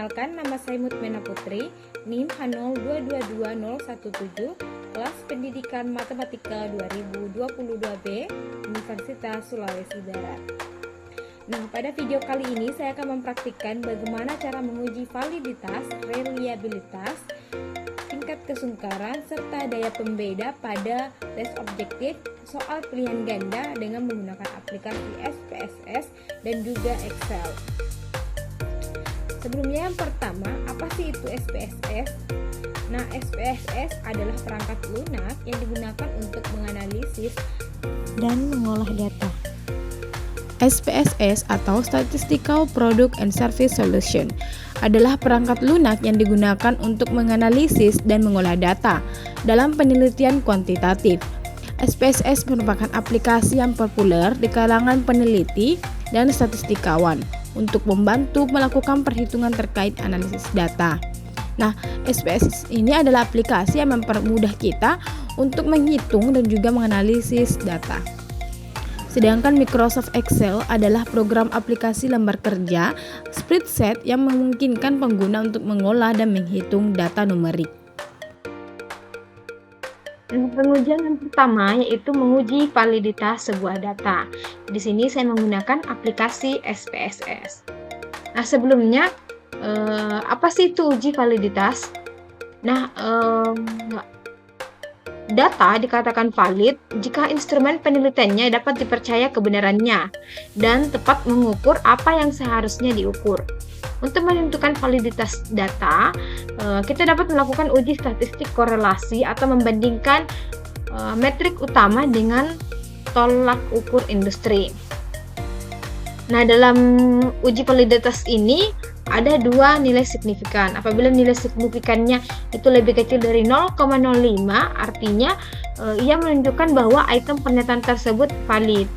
Perkenalkan, nama saya Mutmena Putri, NIM H02222017, kelas Pendidikan Matematika 2022B, Universitas Sulawesi Barat. Nah, pada video kali ini saya akan mempraktikkan bagaimana cara menguji validitas, reliabilitas, tingkat kesungkaran, serta daya pembeda pada tes objektif soal pilihan ganda dengan menggunakan aplikasi SPSS dan juga Excel. Sebelumnya, yang pertama, apa sih itu SPSS? Nah, SPSS adalah perangkat lunak yang digunakan untuk menganalisis dan mengolah data. SPSS atau Statistical Product and Service Solution adalah perangkat lunak yang digunakan untuk menganalisis dan mengolah data dalam penelitian kuantitatif. SPSS merupakan aplikasi yang populer di kalangan peneliti dan statistikawan untuk membantu melakukan perhitungan terkait analisis data. Nah, SPSS ini adalah aplikasi yang mempermudah kita untuk menghitung dan juga menganalisis data. Sedangkan Microsoft Excel adalah program aplikasi lembar kerja spreadsheet yang memungkinkan pengguna untuk mengolah dan menghitung data numerik. Pengujian yang pertama yaitu menguji validitas sebuah data. Di sini saya menggunakan aplikasi SPSS. Nah, sebelumnya apa sih itu uji validitas? Nah, data dikatakan valid jika instrumen penelitiannya dapat dipercaya kebenarannya dan tepat mengukur apa yang seharusnya diukur. Untuk menentukan validitas data, kita dapat melakukan uji statistik korelasi atau membandingkan metrik utama dengan tolak ukur industri. Nah, dalam uji validitas ini ada dua nilai signifikan. Apabila nilai signifikannya itu lebih kecil dari 0,05, artinya ia menunjukkan bahwa item pernyataan tersebut valid.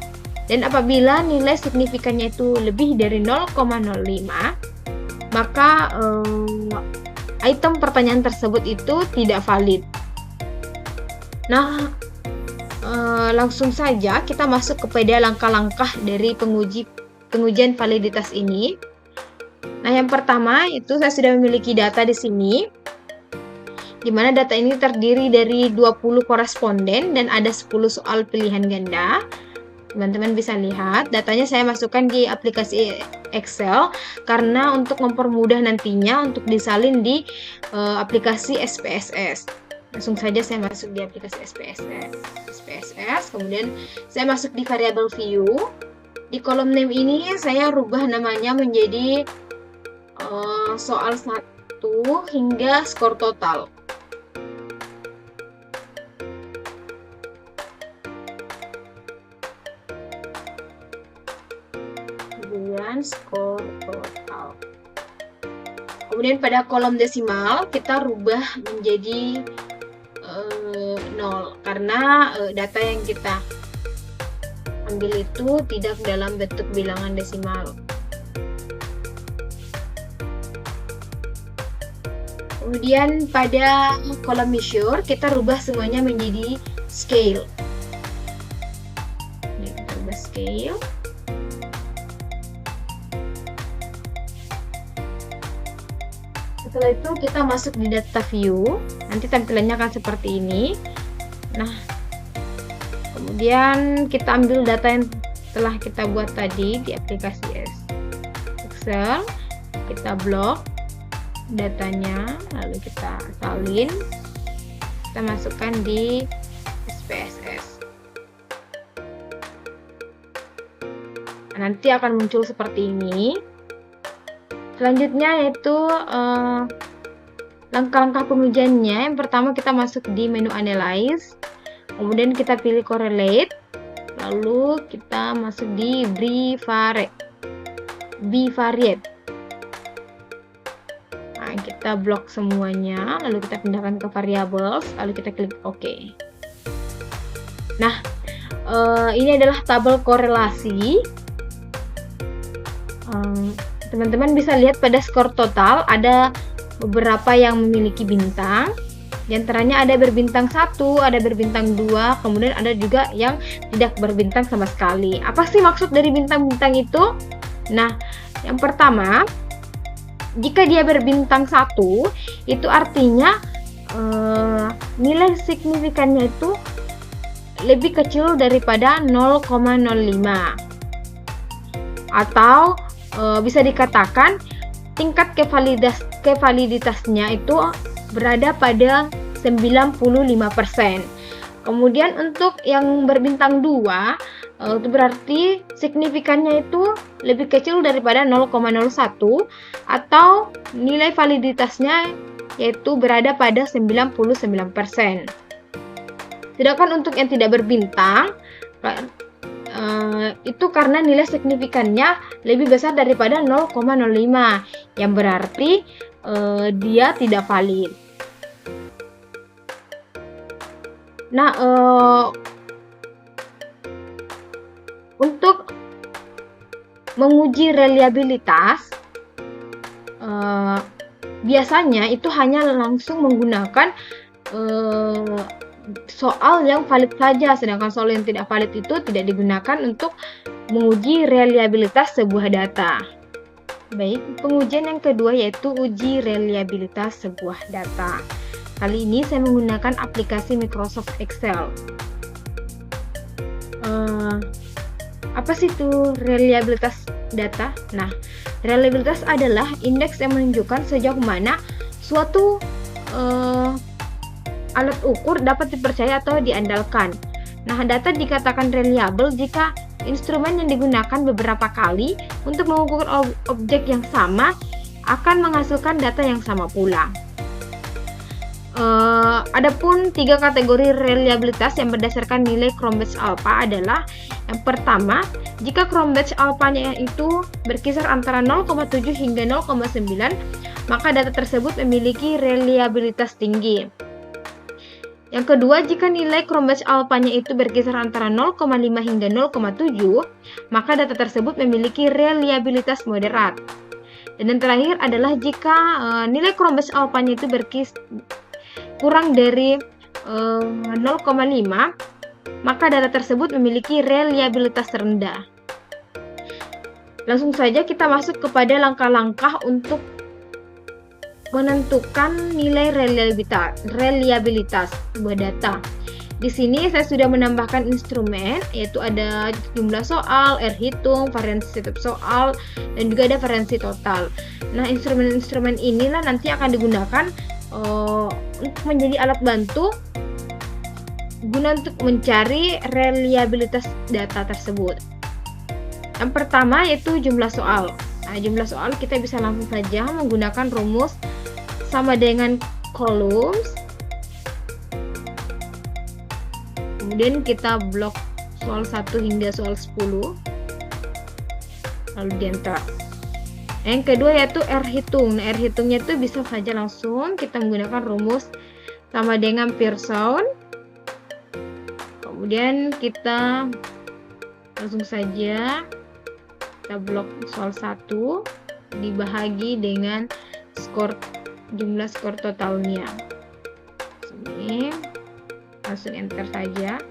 Dan apabila nilai signifikannya itu lebih dari 0,05, maka item pertanyaan tersebut itu tidak valid. Nah, langsung saja kita masuk kepada langkah-langkah dari pengujian validitas ini. Nah, yang pertama itu saya sudah memiliki data di sini, di mana data ini terdiri dari 20 koresponden dan ada 10 soal pilihan ganda. Teman-teman bisa lihat, datanya saya masukkan di aplikasi Excel karena untuk mempermudah nantinya untuk disalin di aplikasi SPSS. Langsung saja saya masuk di aplikasi SPSS, kemudian saya masuk di variable view. Di kolom name ini saya rubah namanya menjadi soal 1 hingga skor total. Kemudian skor total. Kemudian pada kolom desimal kita rubah menjadi 0 karena data yang kita ambil itu tidak dalam bentuk bilangan desimal. Kemudian pada kolom measure kita rubah semuanya menjadi scale. Ini kita rubah scale. Setelah itu kita masuk di data view, nanti tampilannya akan seperti ini. Nah, kemudian kita ambil data yang telah kita buat tadi di aplikasi Excel, kita blok datanya, lalu kita salin, kita masukkan di SPSS. Nanti akan muncul seperti ini. Selanjutnya yaitu langkah-langkah pengujiannya. Yang pertama kita masuk di menu Analyze, kemudian kita pilih Correlate, lalu kita masuk di Bivariate. Nah, kita blok semuanya, lalu kita pindahkan ke Variables, lalu kita klik OK. Nah, ini adalah tabel korelasi. Teman-teman bisa lihat pada skor total ada beberapa yang memiliki bintang. Di antaranya ada berbintang 1, ada berbintang 2, kemudian ada juga yang tidak berbintang sama sekali. Apa sih maksud dari bintang-bintang itu? Nah, yang pertama, Jika dia berbintang 1, itu artinya nilai signifikannya itu lebih kecil daripada 0,05. Atau bisa dikatakan tingkat kevaliditasnya itu berada pada 95%. Kemudian untuk yang berbintang 2, itu berarti signifikannya itu lebih kecil daripada 0,01 atau nilai validitasnya yaitu berada pada 99%. Sedangkan untuk yang tidak berbintang itu karena nilai signifikannya lebih besar daripada 0,05 yang berarti dia tidak valid. Nah, untuk menguji reliabilitas biasanya itu hanya langsung menggunakan soal yang valid saja, sedangkan soal yang tidak valid itu tidak digunakan untuk menguji reliabilitas sebuah data. Baik, pengujian yang kedua yaitu uji reliabilitas sebuah data. Kali ini saya menggunakan aplikasi Microsoft Excel. Apa sih itu reliabilitas data? Nah, reliabilitas adalah indeks yang menunjukkan sejauh mana suatu alat ukur dapat dipercaya atau diandalkan. Nah, data dikatakan reliable jika instrumen yang digunakan beberapa kali untuk mengukur objek yang sama akan menghasilkan data yang sama pula. Adapun 3 kategori reliabilitas yang berdasarkan nilai Cronbach alpha adalah: yang pertama, jika Cronbach alpha-nya itu berkisar antara 0,7 hingga 0,9, maka data tersebut memiliki reliabilitas tinggi. Yang kedua, jika nilai Cronbach alpha-nya itu berkisar antara 0,5 hingga 0,7, maka data tersebut memiliki reliabilitas moderat. Dan yang terakhir adalah jika nilai Cronbach alpha-nya itu kurang dari 0,5, maka data tersebut memiliki reliabilitas rendah. Langsung saja kita masuk kepada langkah-langkah untuk menentukan nilai reliabilitas sebuah data. Di sini saya sudah menambahkan instrumen, yaitu ada jumlah soal, hitung, variansi setiap soal, dan juga ada variansi total. Nah, instrumen-instrumen inilah nanti akan digunakan untuk menjadi alat bantu guna untuk mencari reliabilitas data tersebut. Yang pertama yaitu jumlah soal. Nah, jumlah soal kita bisa langsung saja menggunakan rumus sama dengan columns. Kemudian kita blok soal 1 hingga soal 10. Lalu di enter. Yang kedua yaitu R-hitung. Nah, R-hitungnya itu bisa saja langsung kita menggunakan rumus sama dengan Pearson. Kemudian kita langsung saja kita blok soal 1 dibahagi dengan jumlah skor totalnya. Sini langsung enter saja.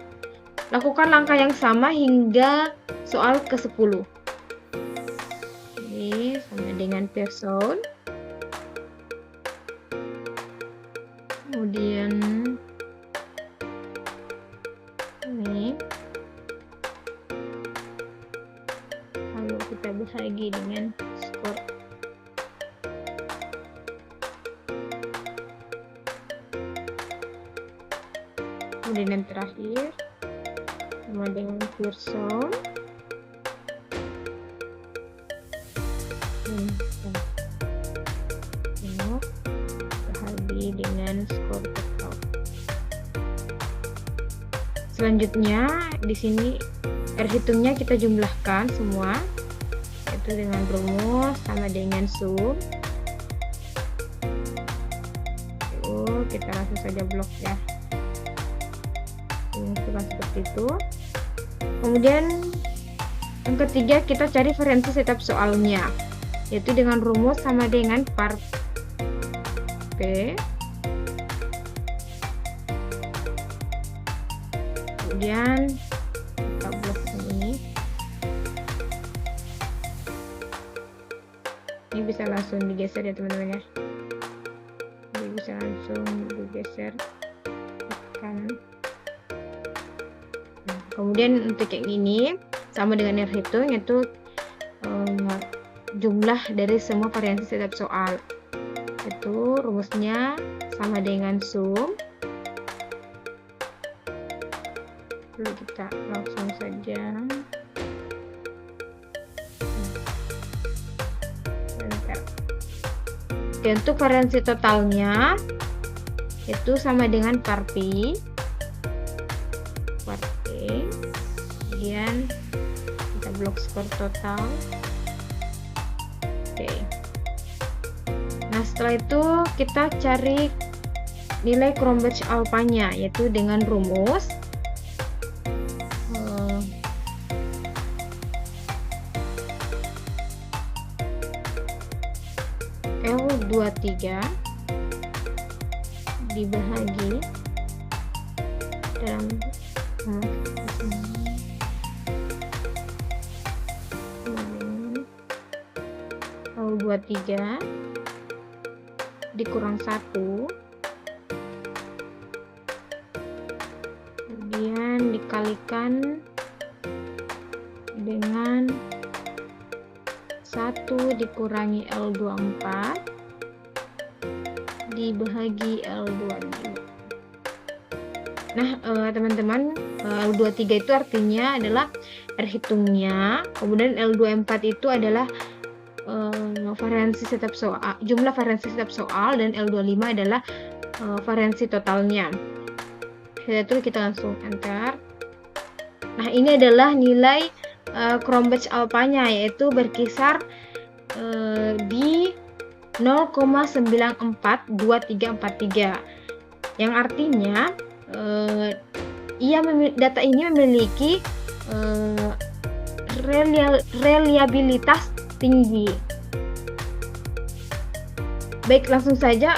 Lakukan langkah yang sama hingga soal ke-10. Ini sama dengan Pearson. Kemudian ini lalu kita bahagi dengan skor. Kemudian yang terakhir sama dengan Pearson. Bahagi dengan skor total. Selanjutnya di sini R-hitungnya kita jumlahkan semua, yaitu dengan rumus sama dengan sum. Lalu kita langsung saja blok ya. Seperti itu. Kemudian yang ketiga kita cari variansi setiap soalnya, yaitu dengan rumus sama dengan part P. Kemudian kita blok ini bisa langsung digeser ya teman-teman ya. Jadi bisa langsung digeser ke kanan. Nah, kemudian untuk yang ini sama dengan yang hitung, yaitu jumlah dari semua variasi setiap soal. Itu rumusnya sama dengan sum. Lalu kita langsung saja enter. Oke, untuk variasi totalnya itu sama dengan var P, kemudian kita blok skor total. Oke. Nah, setelah itu kita cari nilai Cronbach alpha-nya, yaitu dengan rumus L23 dibagi dalam L23 dikurang 1, kemudian dikalikan dengan 1 dikurangi L24 dibagi L25. Nah, teman-teman, L23 itu artinya adalah R hitungnya, kemudian L24 itu adalah variansi setiap soal, jumlah variansi setiap soal, dan L25 adalah variansi totalnya. Setelah itu kita langsung enter. Nah, ini adalah nilai Cronbach alpha-nya, yaitu berkisar di 0,942343, yang artinya data ini memiliki reliabilitas tinggi. Baik, langsung saja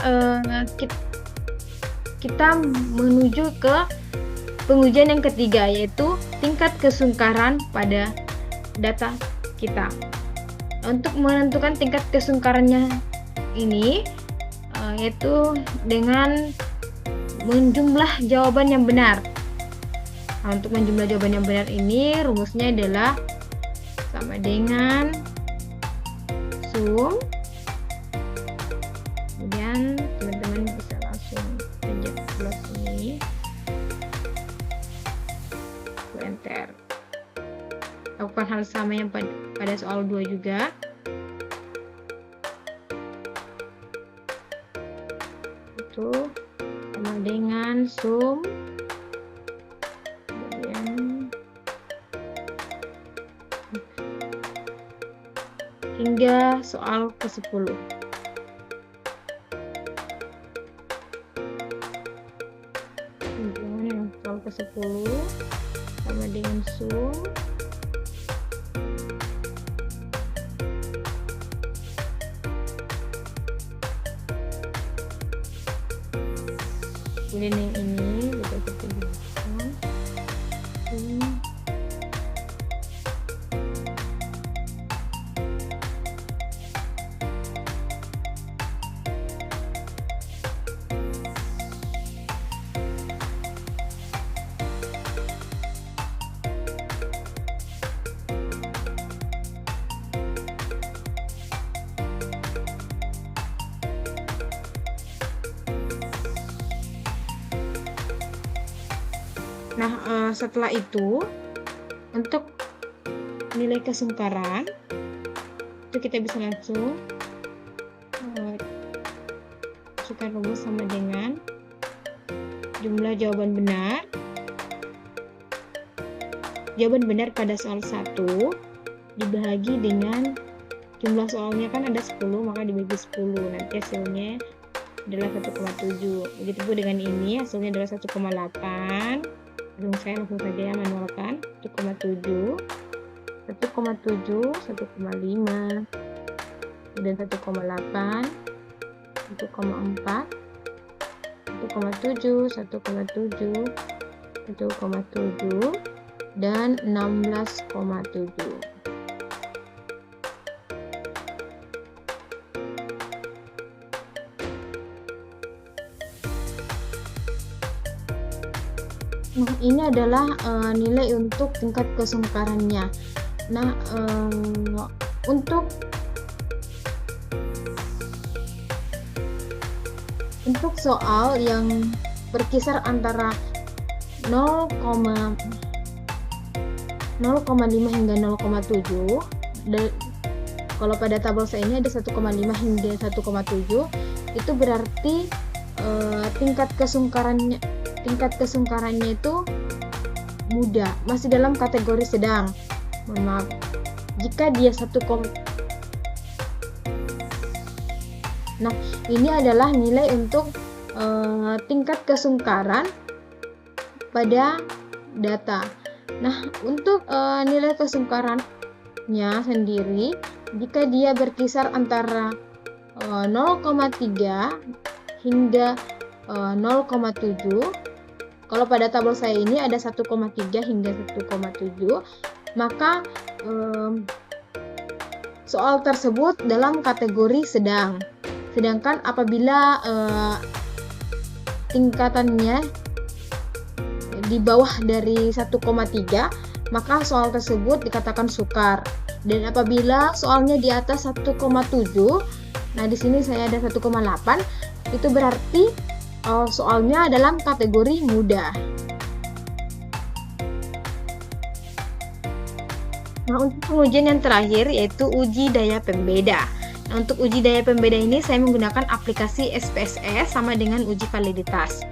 kita menuju ke pengujian yang ketiga, yaitu tingkat kesungkaran pada data kita. Untuk menentukan tingkat kesungkarannya ini yaitu dengan menjumlah jawaban yang benar. Nah, untuk menjumlah jawaban yang benar ini rumusnya adalah sama dengan sum. Kemudian teman-teman bisa langsung saja close ini, enter. Lakukan hal sama yang pada soal 2 juga. Itu sama dengan sum, kemudian hingga soal ke-10. Kemudian soal ke-10 sama dengan sum, kemudian yang ini juga kita gunakan sum. Nah, setelah itu untuk nilai kesungkaran itu kita bisa langsung masukkan rumus sama dengan jumlah jawaban benar pada soal 1 dibagi dengan jumlah soalnya kan ada 10, maka dibagi 10, nanti hasilnya adalah 1,7. Begitu pun dengan ini, hasilnya adalah 1,8. Saya langsung saja manualkan 1,7, 1,7, 1,5, kemudian 1,8, 1,4, 1,7, 1,7, 1,7, dan 16,7. Nah, ini adalah nilai untuk tingkat kesungkarannya. Nah, untuk soal yang berkisar antara 0,5 hingga 0,7, kalau pada tabel saya ini ada 1,5 hingga 1,7, itu berarti tingkat kesungkarannya itu mudah, masih dalam kategori sedang. Mohon maaf. Jika dia Nah, ini adalah nilai untuk tingkat kesungkaran pada data. Nah, untuk nilai kesungkarannya sendiri, jika dia berkisar antara 0,3 hingga 0,7, kalau pada tabel saya ini ada 1,3 hingga 1,7, maka soal tersebut dalam kategori sedang. Sedangkan apabila tingkatannya di bawah dari 1,3, maka soal tersebut dikatakan sukar. Dan apabila soalnya di atas 1,7, nah di sini saya ada 1,8, itu berarti soalnya dalam kategori mudah. Nah, untuk pengujian yang terakhir yaitu uji daya pembeda. Nah, untuk uji daya pembeda ini saya menggunakan aplikasi SPSS sama dengan uji validitas.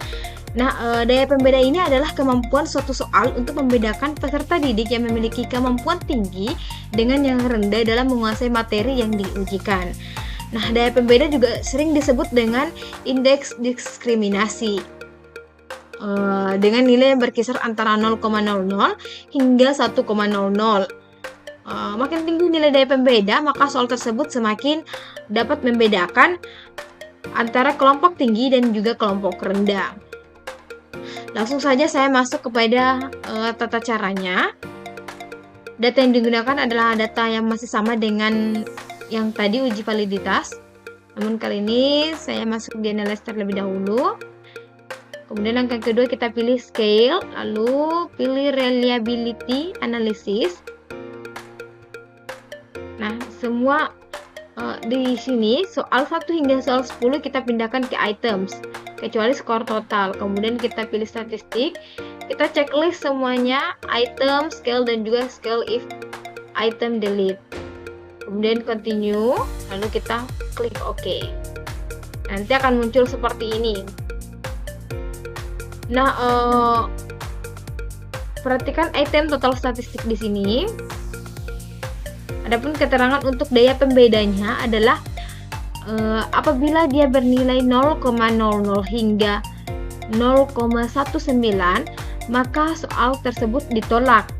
Nah, daya pembeda ini adalah kemampuan suatu soal untuk membedakan peserta didik yang memiliki kemampuan tinggi dengan yang rendah dalam menguasai materi yang diujikan. Nah, daya pembeda juga sering disebut dengan indeks diskriminasi dengan nilai yang berkisar antara 0,00 hingga 1,00. Makin tinggi nilai daya pembeda, maka soal tersebut semakin dapat membedakan antara kelompok tinggi dan juga kelompok rendah. Langsung saja saya masuk kepada tata caranya. Data yang digunakan adalah data yang masih sama dengan yang tadi uji validitas. Namun kali ini saya masuk di analyze terlebih dahulu. Kemudian langkah kedua kita pilih scale, lalu pilih reliability analysis. Nah, semua di sini soal 1 hingga soal 10 kita pindahkan ke items, kecuali skor total. Kemudian kita pilih statistik, kita checklist semuanya, item, scale, dan juga scale if item delete. Kemudian continue, lalu kita klik OK. Nanti akan muncul seperti ini. Nah, perhatikan item total statistik di sini. Adapun keterangan untuk daya pembedanya adalah apabila dia bernilai 0,00 hingga 0,19, maka soal tersebut ditolak.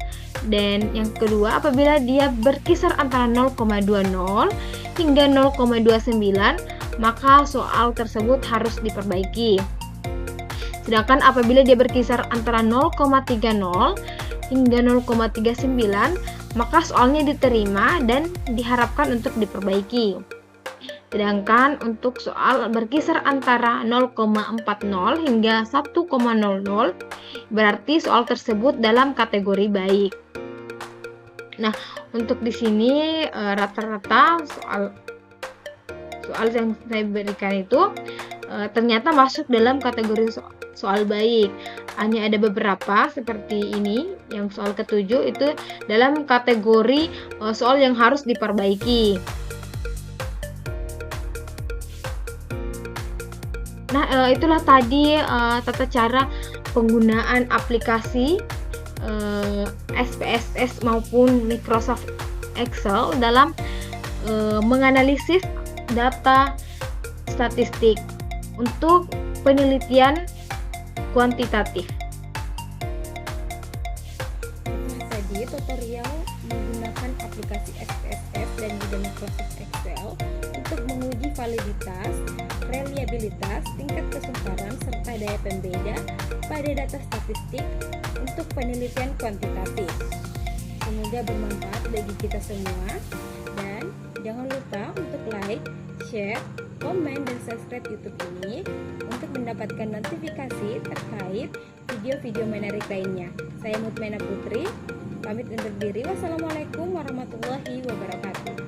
Dan yang kedua, apabila dia berkisar antara 0,20 hingga 0,29, maka soal tersebut harus diperbaiki. Sedangkan apabila dia berkisar antara 0,30 hingga 0,39, maka soalnya diterima dan diharapkan untuk diperbaiki. Sedangkan untuk soal berkisar antara 0,40 hingga 1,00, berarti soal tersebut dalam kategori baik. Nah, untuk di sini rata-rata soal yang saya berikan itu ternyata masuk dalam kategori soal baik. Hanya ada beberapa seperti ini, yang soal ke-7 itu dalam kategori soal yang harus diperbaiki. Nah, itulah tadi tata cara penggunaan aplikasi SPSS maupun Microsoft Excel dalam menganalisis data statistik untuk penelitian kuantitatif. Nah, tadi tutorial menggunakan aplikasi SPSS dan juga Microsoft Excel untuk menguji validitas, reliabilitas, tingkat kesungkaran, serta daya pembeda pada data statistik untuk penelitian kuantitatif. Semoga bermanfaat bagi kita semua, dan jangan lupa untuk like, share, komen, dan subscribe YouTube ini untuk mendapatkan notifikasi terkait video-video menarik lainnya. Saya Mutmainah Putri, pamit undur diri. Wassalamualaikum warahmatullahi wabarakatuh.